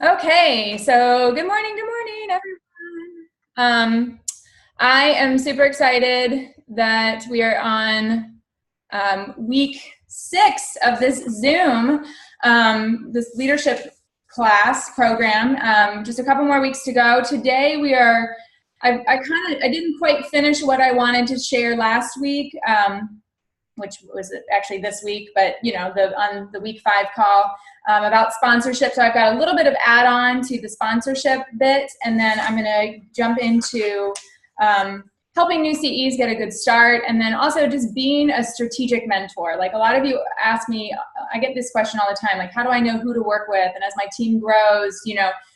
Okay, so good morning, everyone. I am super excited that we are on week 6 of this Zoom, this leadership class program. Just a couple more weeks to go. Today we are, I didn't quite finish what I wanted to share last week, which was actually this week, but on the week 5 call about sponsorship. So I've got a little bit of add-on to the sponsorship bit, and then I'm going to jump into helping new CEs get a good start, and then also just being a strategic mentor. Like a lot of you ask me, I get this question all the time, like how do I know who to work with? And as my team grows,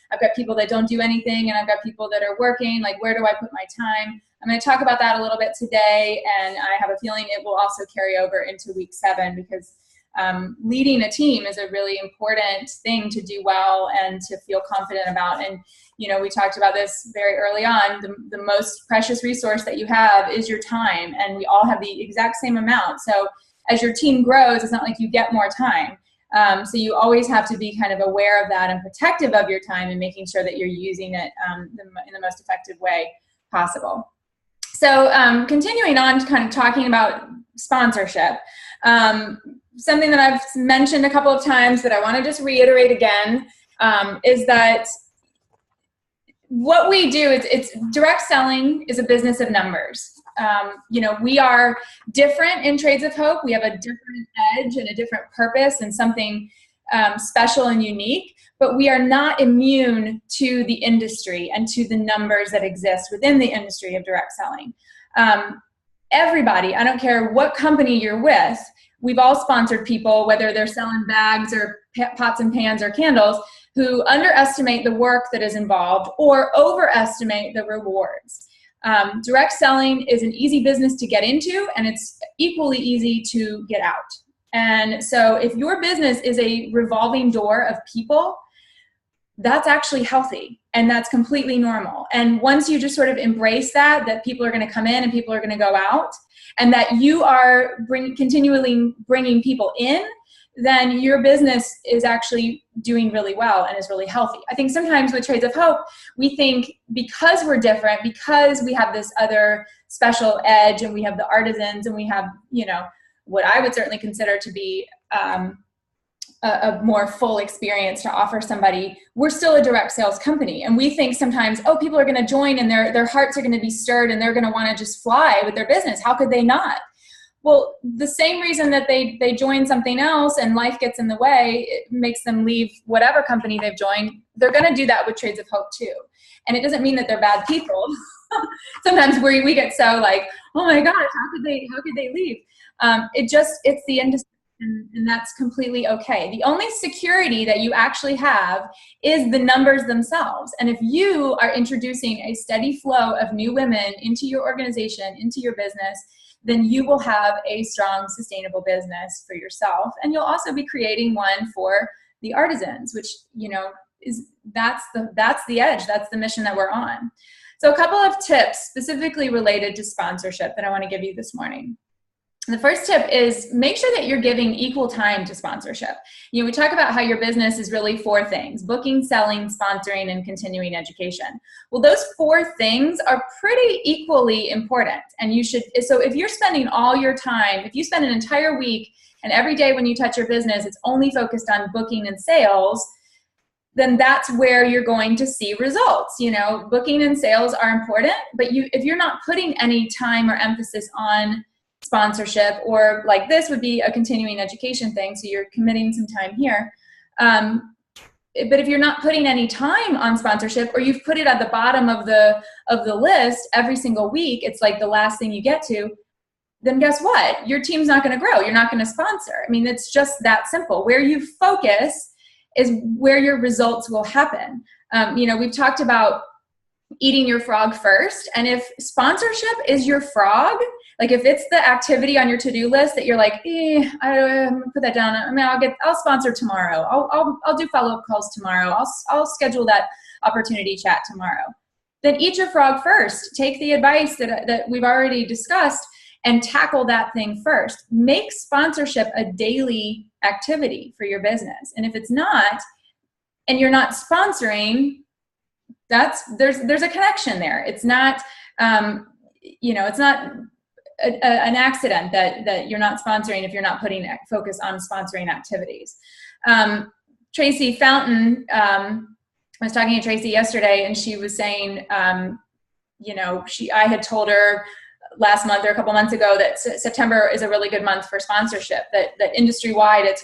I've got people that don't do anything, and I've got people that are working, like where do I put my time? I'm going to talk about that a little bit today, and I have a feeling it will also carry over into week 7 because leading a team is a really important thing to do well and to feel confident about. And, we talked about this very early on. The most precious resource that you have is your time, and we all have the exact same amount. So as your team grows, it's not like you get more time. So you always have to be kind of aware of that and protective of your time and making sure that you're using it in the most effective way possible. So continuing on to kind of talking about sponsorship, something that I've mentioned a couple of times that I want to just reiterate again is that what we do is it's direct selling is a business of numbers. We are different in Trades of Hope. We have a different edge and a different purpose and something special and unique, but we are not immune to the industry and to the numbers that exist within the industry of direct selling. Everybody, I don't care what company you're with, we've all sponsored people, whether they're selling bags or pots and pans or candles, who underestimate the work that is involved or overestimate the rewards. Direct selling is an easy business to get into, and it's equally easy to get out. And so if your business is a revolving door of people, that's actually healthy, and that's completely normal. And once you just sort of embrace that people are going to come in and people are going to go out, and that you are continually bringing people in, then your business is actually doing really well and is really healthy. I think sometimes with Trades of Hope, we think because we're different, because we have this other special edge, and we have the artisans, and we have, what I would certainly consider to be a more full experience to offer somebody, we're still a direct sales company. And we think sometimes, oh, people are going to join and their hearts are going to be stirred and they're going to want to just fly with their business. How could they not? Well, the same reason that they join something else and life gets in the way, it makes them leave whatever company they've joined. They're going to do that with Trades of Hope too. And it doesn't mean that they're bad people. Sometimes we get so like, oh my gosh, how could they leave? It's the industry. And that's completely okay. The only security that you actually have is the numbers themselves. And if you are introducing a steady flow of new women into your organization, into your business, then you will have a strong, sustainable business for yourself. And you'll also be creating one for the artisans, which, that's the edge. That's the mission that we're on. So a couple of tips specifically related to sponsorship that I want to give you this morning. The first tip is make sure that you're giving equal time to sponsorship. We talk about how your business is really 4 things: booking, selling, sponsoring, and continuing education. Well, those 4 things are pretty equally important. And so if you're spending all your time, if you spend an entire week and every day when you touch your business, it's only focused on booking and sales, then that's where you're going to see results. Booking and sales are important, but if you're not putting any time or emphasis on sponsorship, or like this would be a continuing education thing, so you're committing some time here. But if you're not putting any time on sponsorship, or you've put it at the bottom of the list every single week, it's like the last thing you get to, then guess what? Your team's not going to grow. You're not going to sponsor. I mean, it's just that simple. Where you focus is where your results will happen. We've talked about eating your frog first, and if sponsorship is your frog, like if it's the activity on your to-do list that you're like, I'm gonna put that down. I mean, I'll sponsor tomorrow. I'll do follow-up calls tomorrow. I'll schedule that opportunity chat tomorrow. Then eat your frog first. Take the advice that we've already discussed and tackle that thing first. Make sponsorship a daily activity for your business. And if it's not, and you're not sponsoring, there's a connection there. It's not, it's not an accident that you're not sponsoring if you're not putting focus on sponsoring activities. Tracy Fountain, I was talking to Tracy yesterday, and she was saying, I had told her last month or a couple months ago that September is a really good month for sponsorship, that industry-wide it's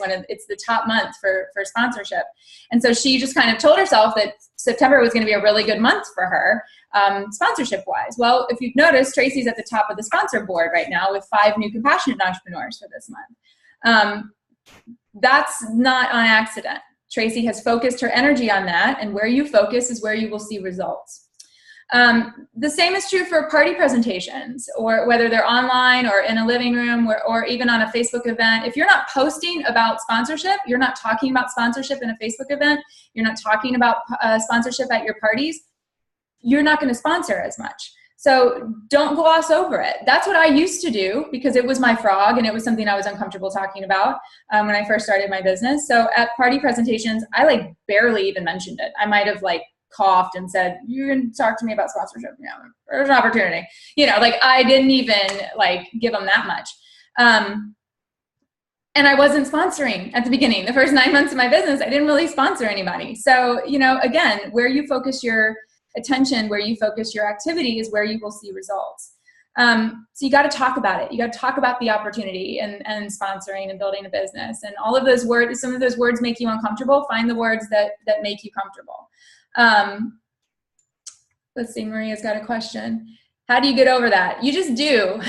the top month for sponsorship. And so she just kind of told herself that September was going to be a really good month for her, sponsorship-wise. Well, if you've noticed, Tracy's at the top of the sponsor board right now with 5 new compassionate entrepreneurs for this month. That's not on accident. Tracy has focused her energy on that, and where you focus is where you will see results. The same is true for party presentations, or whether they're online or in a living room or even on a Facebook event. If you're not posting about sponsorship, you're not talking about sponsorship in a Facebook event, you're not talking about sponsorship at your parties, you're not going to sponsor as much. So don't gloss over it. That's what I used to do because it was my frog and it was something I was uncomfortable talking about when I first started my business. So at party presentations, I barely even mentioned it. I might have coughed and said, you can talk to me about sponsorship. Yeah, there's an opportunity. I didn't even give them that much. And I wasn't sponsoring at the beginning. The first 9 months of my business, I didn't really sponsor anybody. So, again, where you focus your attention, where you focus your activity is where you will see results. So you got to talk about it. You got to talk about the opportunity and sponsoring and building a business. And all of those words, some of those words make you uncomfortable. Find the words that make you comfortable. Let's see, Maria's got a question. How do you get over that? You just do.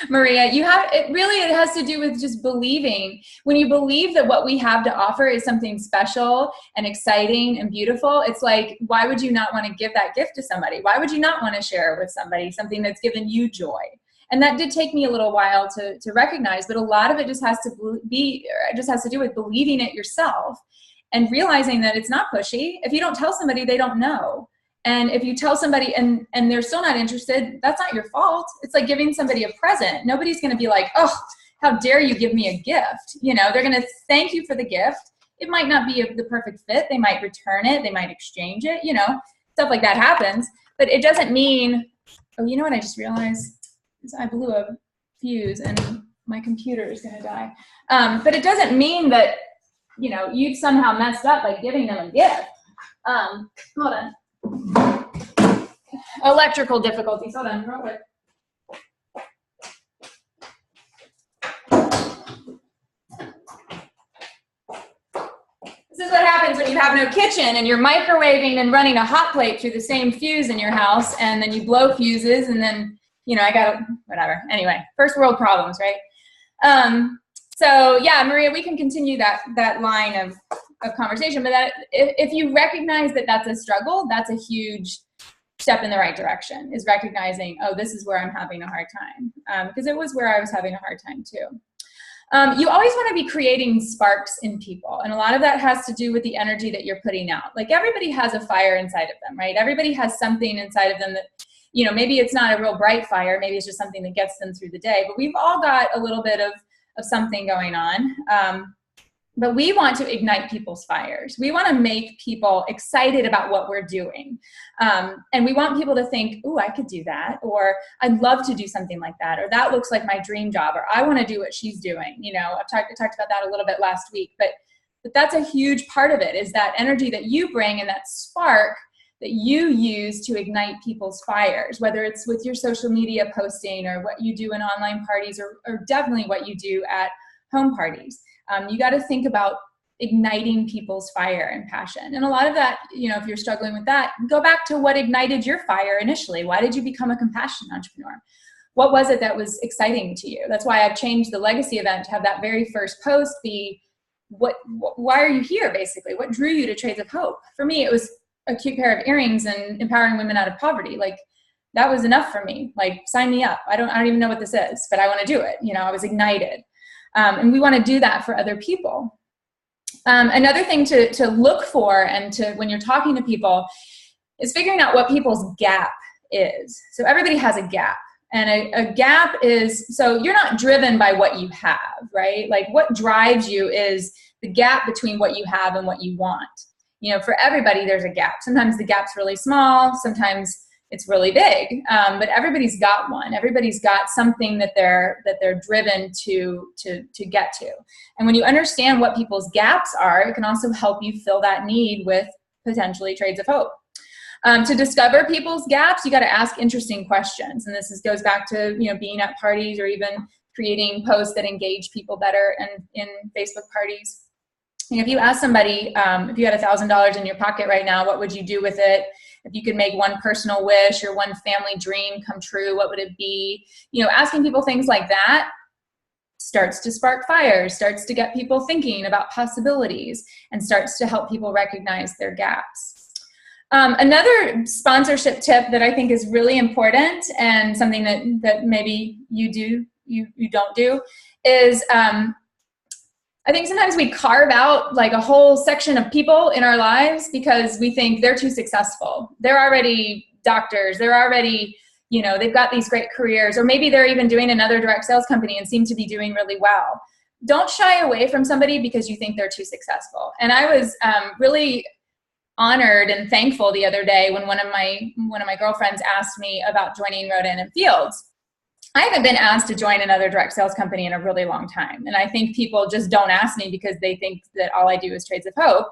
Maria, it has to do with just believing. When you believe that what we have to offer is something special and exciting and beautiful, it's like, why would you not want to give that gift to somebody? Why would you not want to share it with somebody, something that's given you joy? And that did take me a little while to recognize, but a lot of it just has to do with believing it yourself and realizing that it's not pushy. If you don't tell somebody, they don't know. And if you tell somebody and they're still not interested, that's not your fault. It's like giving somebody a present. Nobody's going to be like, oh, how dare you give me a gift? They're going to thank you for the gift. It might not be the perfect fit. They might return it. They might exchange it. Stuff like that happens. But it doesn't mean, oh, you know what I just realized? I blew a fuse and my computer is going to die. But it doesn't mean that, you've somehow messed up by giving them a gift. Hold on. Electrical difficulties. Hold on, real quick. This is what happens when you have no kitchen and you're microwaving and running a hot plate through the same fuse in your house, and then you blow fuses, and then, whatever. Anyway, first world problems, right? So yeah, Maria, we can continue that line of conversation, but that if you recognize that that's a struggle, that's a huge step in the right direction, is recognizing, oh, this is where I'm having a hard time, because it was where I was having a hard time too. You always want to be creating sparks in people, and a lot of that has to do with the energy that you're putting out. Everybody has a fire inside of them, right? Everybody has something inside of them that, maybe it's not a real bright fire, maybe it's just something that gets them through the day, but we've all got a little bit of something going on. But we want to ignite people's fires. We want to make people excited about what we're doing. And we want people to think, ooh, I could do that, or I'd love to do something like that, or that looks like my dream job, or I want to do what she's doing. I've talked about that a little bit last week, but that's a huge part of it, is that energy that you bring and that spark that you use to ignite people's fires, whether it's with your social media posting or what you do in online parties, or definitely what you do at home parties. You got to think about igniting people's fire and passion. And a lot of that, if you're struggling with that, go back to what ignited your fire initially. Why did you become a compassion entrepreneur? What was it that was exciting to you? That's why I've changed the legacy event to have that very first post be, why are you here, basically? What drew you to Trades of Hope? For me, it was a cute pair of earrings and empowering women out of poverty. That was enough for me. Sign me up. I don't even know what this is, but I want to do it. I was ignited. And we want to do that for other people. Another thing to look for and when you're talking to people is figuring out what people's gap is. So everybody has a gap. And a gap is, so you're not driven by what you have, right? What drives you is the gap between what you have and what you want. for everybody, there's a gap. Sometimes the gap's really small, sometimes it's really big, but everybody's got one. Everybody's got something that they're driven to get to. And when you understand what people's gaps are, it can also help you fill that need with potentially trades of hope. To discover people's gaps, you got to ask interesting questions. And this goes back to being at parties or even creating posts that engage people better in Facebook parties. If you ask somebody, if you had $1,000 in your pocket right now, what would you do with it? If you could make one personal wish or one family dream come true, what would it be? Asking people things like that starts to spark fires, starts to get people thinking about possibilities, and starts to help people recognize their gaps. Another sponsorship tip that I think is really important, and something that maybe you don't do, is I think sometimes we carve out like a whole section of people in our lives because we think they're too successful. They're already doctors. They're already, they've got these great careers, or maybe they're even doing another direct sales company and seem to be doing really well. Don't shy away from somebody because you think they're too successful. And I was really honored and thankful the other day when one of my girlfriends asked me about joining Rodan & Fields. I haven't been asked to join another direct sales company in a really long time. And I think people just don't ask me because they think that all I do is Trades of Hope.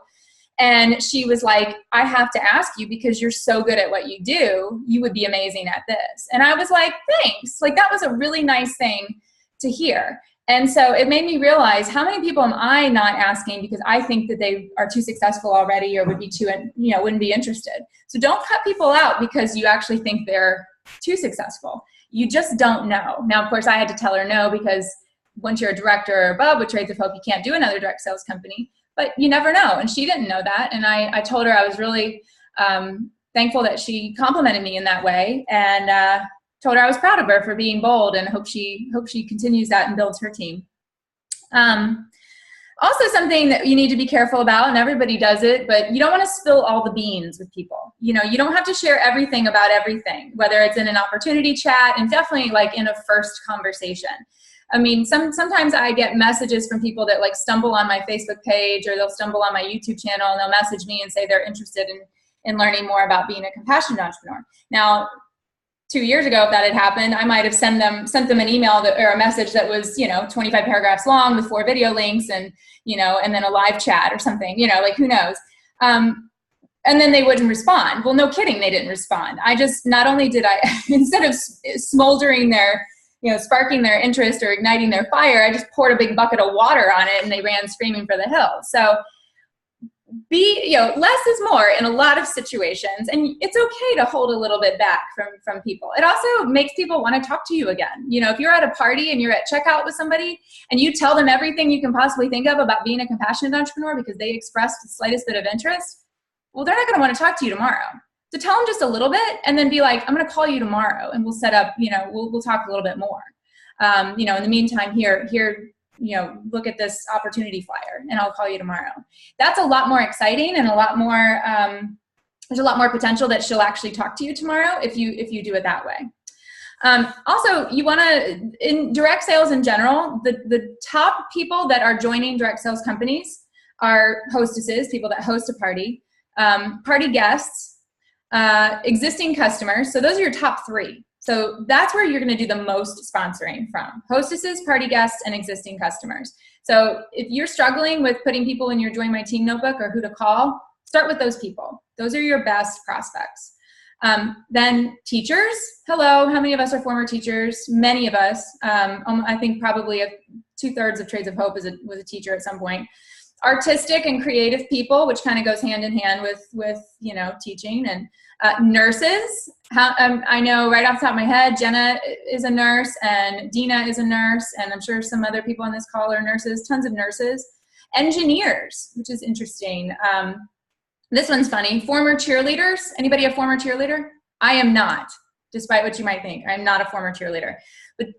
And she was like, I have to ask you because you're so good at what you do. You would be amazing at this. And I was like, thanks. Like, that was a really nice thing to hear. And so it made me realize, how many people am I not asking because I think that they are too successful already or would be wouldn't be interested. So don't cut people out because you actually think they're too successful. You just don't know. Now, of course, I had to tell her no, because once you're a director or above with Trades of Hope, you can't do another direct sales company, but you never know. And she didn't know that. And I told her I was really thankful that she complimented me in that way, and told her I was proud of her for being bold, and hope she continues that and builds her team. Also, something that you need to be careful about, and everybody does it, but you don't want to spill all the beans with people. You don't have to share everything about everything, whether it's in an opportunity chat, and definitely like in a first conversation. I mean, sometimes I get messages from people that like stumble on my Facebook page, or they'll stumble on my YouTube channel, and they'll message me and say they're interested in learning more about being a compassionate entrepreneur. Now, 2 years ago, if that had happened, I might have sent them an email or a message that was, 25 paragraphs long with 4 video links and then a live chat or something, like, who knows? And then they wouldn't respond. Well, no kidding, they didn't respond. Not only did I, instead of smoldering their, sparking their interest or igniting their fire, I just poured a big bucket of water on it and they ran screaming for the hills. So less is more in a lot of situations, and it's okay to hold a little bit back from people. It also makes people want to talk to you again. If you're at a party and you're at checkout with somebody and you tell them everything you can possibly think of about being a compassionate entrepreneur because they expressed the slightest bit of interest, well, they're not going to want to talk to you tomorrow. So tell them just a little bit and then be like, I'm going to call you tomorrow and we'll set up, we'll talk a little bit more. In the meantime, here, look at this opportunity flyer and I'll call you tomorrow. That's a lot more exciting and a lot more, there's a lot more potential that she'll actually talk to you tomorrow if you do it that way. Also, you want to, in direct sales in general, the top people that are joining direct sales companies are hostesses, people that host a party, party guests, existing customers. So those are your top 3. So that's where you're going to do the most sponsoring from: hostesses, party guests, and existing customers. So if you're struggling with putting people in your Join My Team notebook or who to call, start with those people. Those are your best prospects. Then teachers. Hello, how many of us are former teachers? Many of us. I think probably 2/3 of Trades of Hope was a teacher at some point. Artistic and creative people, which kind of goes hand in hand with teaching. And nurses. I know right off the top of my head, Jenna is a nurse and Dina is a nurse, and I'm sure some other people on this call are nurses, tons of nurses. Engineers, which is interesting. This one's funny. Former cheerleaders. Anybody a former cheerleader? I am not, despite what you might think. I'm not a former cheerleader,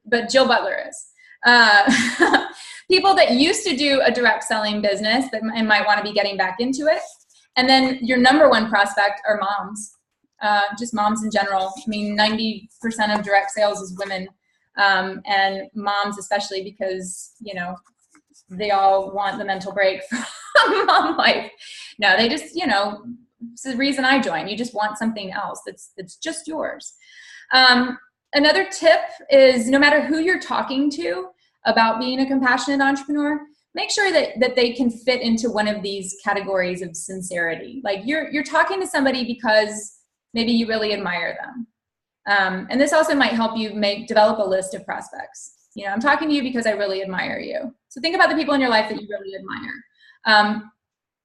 but Jill Butler is. People that used to do a direct selling business and might want to be getting back into it. And then your number 1 prospect are moms. Just moms in general. I mean, 90% of direct sales is women, and moms especially, because they all want the mental break mom life. No, they just, you know, it's the reason I joined. You just want something else that's just yours. Another tip is no matter who you're talking to about being a compassionate entrepreneur, make sure that they can fit into one of these categories of sincerity. Like you're talking to somebody because maybe you really admire them. And this also might help you develop a list of prospects. You know, I'm talking to you because I really admire you. So think about the people in your life that you really admire.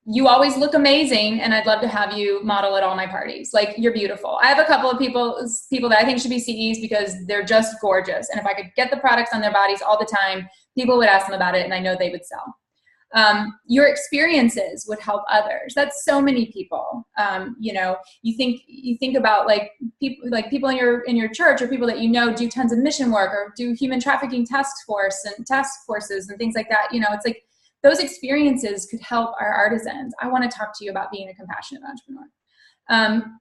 You always look amazing, and I'd love to have you model at all my parties. Like, you're beautiful. I have a couple of people that I think should be CEs because they're just gorgeous. And if I could get the products on their bodies all the time, people would ask them about it, and I know they would sell. Your experiences would help others. That's so many people. You know, you think about like people in your church or people that you know do tons of mission work or do human trafficking task forces and things like that. You know, it's like, those experiences could help our artisans. I want to talk to you about being a compassionate entrepreneur.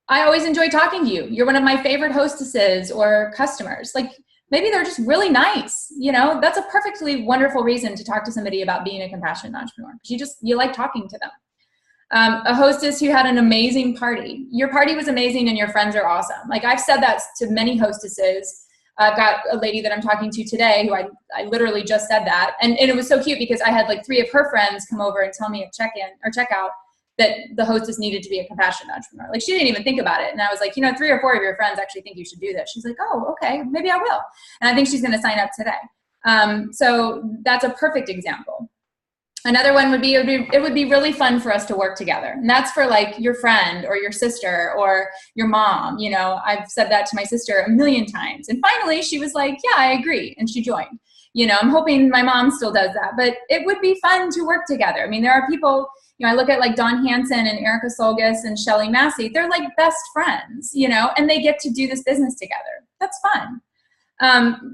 I always enjoy talking to you. You're one of my favorite hostesses or customers. Like, maybe they're just really nice. You know, that's a perfectly wonderful reason to talk to somebody about being a compassionate entrepreneur, because you like talking to them. A hostess who had an amazing party. Your party was amazing and your friends are awesome. Like, I've said that to many hostesses. I've got a lady that I'm talking to today who I literally just said that. And it was so cute because I had like 3 of her friends come over and tell me at check-in or checkout that the hostess needed to be a compassionate entrepreneur. Like, she didn't even think about it. And I was like, you know, 3 or 4 of your friends actually think you should do this. She's like, oh, okay, maybe I will. And I think she's going to sign up today. So that's a perfect example. Another one would be, it would be really fun for us to work together. And that's for like your friend or your sister or your mom. You know, I've said that to my sister a million times. And finally she was like, yeah, I agree. And she joined. You know, I'm hoping my mom still does that, but it would be fun to work together. I mean, there are people, you know, I look at like Dawn Hansen and Erica Solgus and Shelly Massey. They're like best friends, you know, and they get to do this business together. That's fun.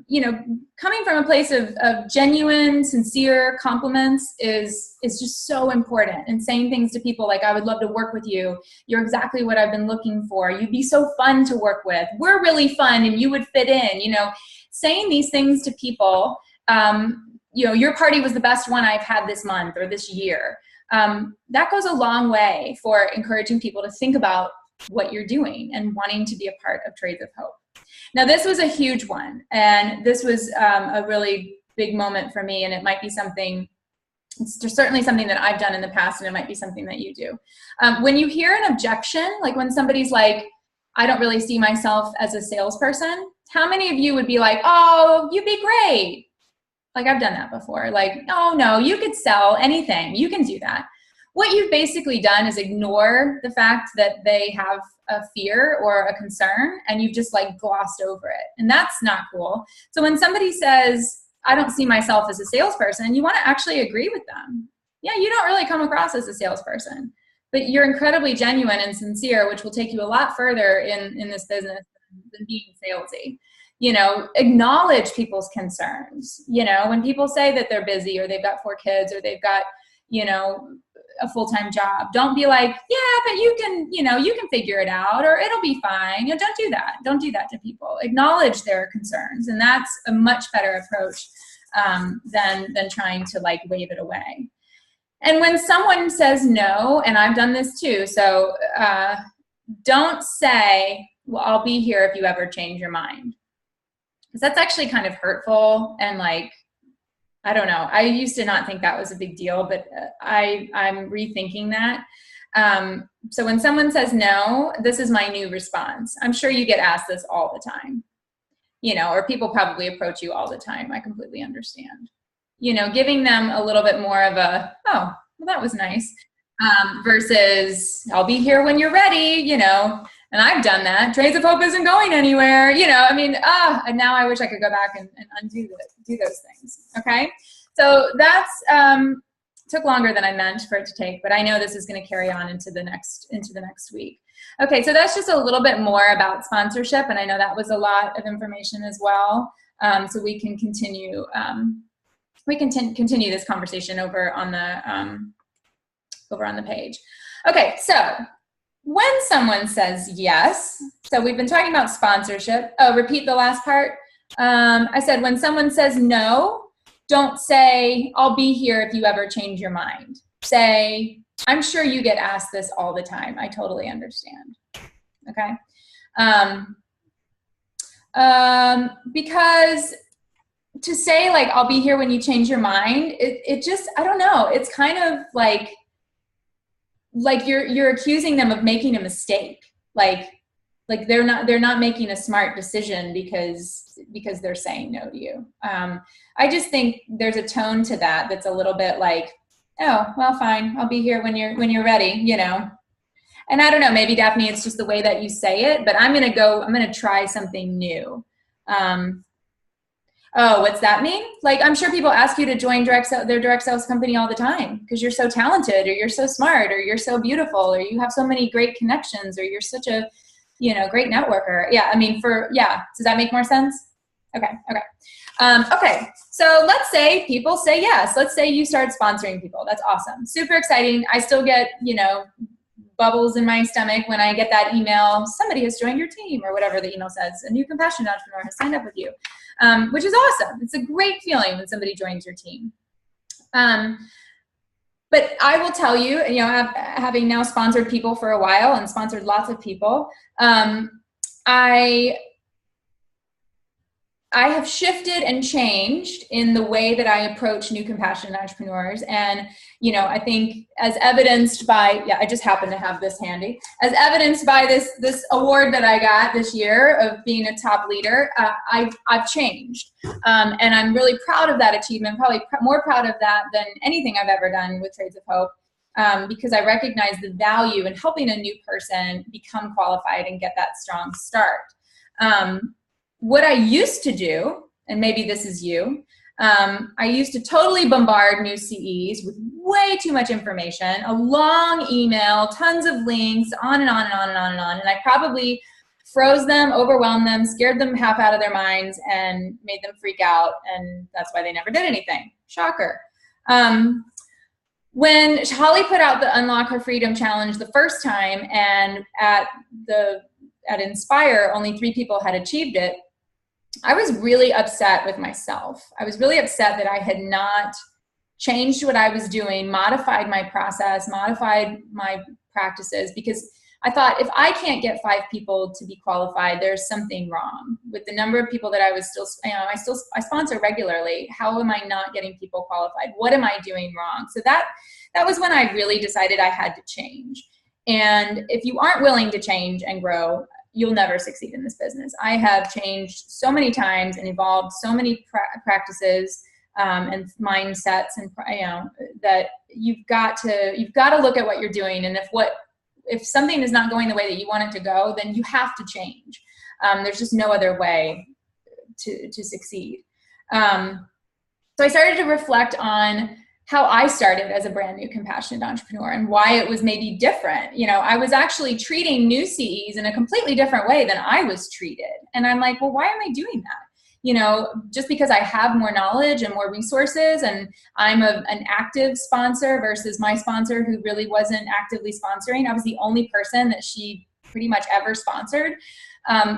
You know, coming from a place of genuine, sincere compliments is just so important. And saying things to people like, I would love to work with you. You're exactly what I've been looking for. You'd be so fun to work with. We're really fun and you would fit in. You know, saying these things to people, you know, your party was the best one I've had this month or this year. That goes a long way for encouraging people to think about what you're doing and wanting to be a part of Trades of Hope. Now, this was a huge one, and this was a really big moment for me, and it might be something, it's certainly something that I've done in the past, and it might be something that you do. When you hear an objection, like when somebody's like, I don't really see myself as a salesperson, how many of you would be like, oh, you'd be great? Like, I've done that before. Like, oh, no, you could sell anything. You can do that. What you've basically done is ignore the fact that they have a fear or a concern, and you've just like glossed over it. And that's not cool. So when somebody says, I don't see myself as a salesperson, you want to actually agree with them. Yeah, you don't really come across as a salesperson, but you're incredibly genuine and sincere, which will take you a lot further in this business than being salesy. You know, acknowledge people's concerns. You know, when people say that they're busy or they've got 4 kids or they've got, you know, a full-time job, don't be like, yeah, but you can, you know, you can figure it out or it'll be fine. You know, don't do that. Don't do that to people. Acknowledge their concerns. And that's a much better approach than trying to like wave it away. And when someone says no, and I've done this too, so don't say, well, I'll be here if you ever change your mind. Because that's actually kind of hurtful and like, I don't know. I used to not think that was a big deal, but I'm rethinking that. So when someone says no, this is my new response. I'm sure you get asked this all the time, you know, or people probably approach you all the time. I completely understand. You know, giving them a little bit more of a, oh, well, that was nice, versus I'll be here when you're ready, you know. And I've done that. Trades of Hope isn't going anywhere. You know, I mean, and now I wish I could go back and undo do those things. Okay. So that's, took longer than I meant for it to take, but I know this is going to carry on into the next week. Okay. So that's just a little bit more about sponsorship. And I know that was a lot of information as well. So we can continue, continue this conversation over on the page. Okay. So when someone says yes, so we've been talking about sponsorship. Oh, repeat the last part. I said, when someone says no, don't say, I'll be here if you ever change your mind. say, I'm sure you get asked this all the time. I totally understand. Okay. Because to say like, I'll be here when you change your mind, it just, I don't know. It's kind of like you're accusing them of making a mistake. Like they're not making a smart decision because they're saying no to you. I just think there's a tone to that that's a little bit like, oh, well, fine, I'll be here when you're ready, you know. And I don't know, maybe Daphne, it's just the way that you say it, but I'm gonna try something new. Oh, what's that mean? Like, I'm sure people ask you to join their direct sales company all the time because you're so talented, or you're so smart, or you're so beautiful, or you have so many great connections, or you're such a, you know, great networker. Yeah, I mean, does that make more sense? Okay. Okay, so let's say people say yes. Let's say you start sponsoring people. That's awesome. Super exciting. I still get, you know, bubbles in my stomach when I get that email, somebody has joined your team, or whatever the email says, a new compassionate entrepreneur has signed up with you, which is awesome. It's a great feeling when somebody joins your team. But I will tell you, you know, having now sponsored people for a while and sponsored lots of people, I have shifted and changed in the way that I approach new compassionate entrepreneurs. And, you know, I think as evidenced by, I just happen to have this handy, as evidenced by this award that I got this year of being a top leader, I've changed. And I'm really proud of that achievement, probably more proud of that than anything I've ever done with Trades of Hope, because I recognize the value in helping a new person become qualified and get that strong start. What I used to do, and maybe this is you, I used to totally bombard new CEs with way too much information, a long email, tons of links, on and on and on and on and on. And I probably froze them, overwhelmed them, scared them half out of their minds, and made them freak out. And that's why they never did anything. Shocker. When Holly put out the Unlock Her Freedom Challenge the first time, and at Inspire, only 3 people had achieved it, I was really upset with myself. I was really upset that I had not changed what I was doing, modified my process, modified my practices, because I thought, if I can't get 5 people to be qualified, there's something wrong with the number of people that I was still, you know, I sponsor regularly. How am I not getting people qualified? What am I doing wrong? So that was when I really decided I had to change. And if you aren't willing to change and grow, you'll never succeed in this business. I have changed so many times and evolved so many practices and mindsets, and you know, that you've got to look at what you're doing. And if something is not going the way that you want it to go, then you have to change. There's just no other way to succeed. So I started to reflect on how I started as a brand new compassionate entrepreneur and why it was maybe different. You know, I was actually treating new CEs in a completely different way than I was treated. And I'm like, well, why am I doing that? You know, just because I have more knowledge and more resources, and I'm an active sponsor versus my sponsor who really wasn't actively sponsoring. I was the only person that she pretty much ever sponsored.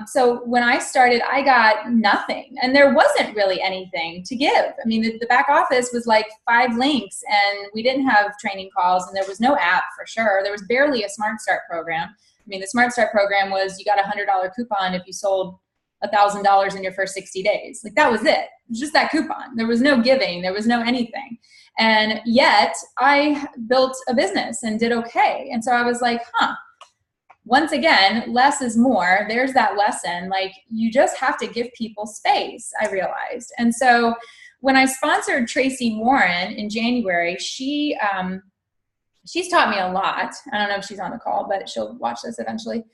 So when I started, I got nothing, and there wasn't really anything to give. I mean, the back office was like 5 links, and we didn't have training calls, and there was no app for sure. There was barely a Smart Start program. I mean, the Smart Start program was you got a $100 coupon if you sold $1,000 in your first 60 days. Like, that was it. It was just that coupon. There was no giving. There was no anything. And yet I built a business and did okay. And so I was like, once again, less is more. There's that lesson. Like, you just have to give people space, I realized. And so when I sponsored Tracy Warren in January, she's taught me a lot. I don't know if she's on the call, but she'll watch this eventually.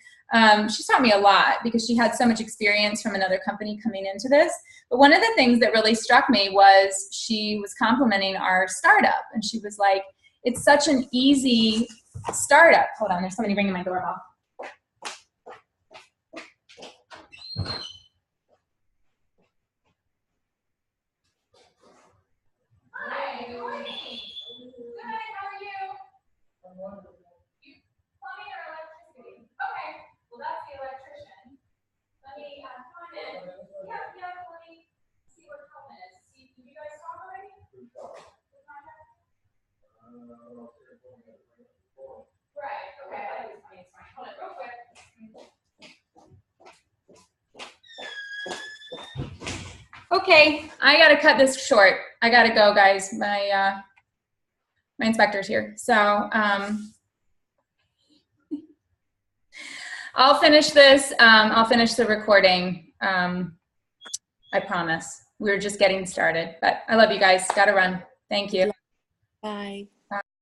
She's taught me a lot because she had so much experience from another company coming into this. But one of the things that really struck me was she was complimenting our startup. And she was like, it's such an easy startup. Hold on, there's somebody ringing my doorbell. Hi, good morning. Good, how are you? You plumbing or electricity? Okay, well, that's the electrician. Let me come on in. Yeah, let me see what Colin is. Did you guys talk already? The contract? Okay, I gotta cut this short. I gotta go, guys. My inspector's here. So I'll finish this. I'll finish the recording. I promise. We're just getting started, but I love you guys. Gotta run. Thank you. Bye.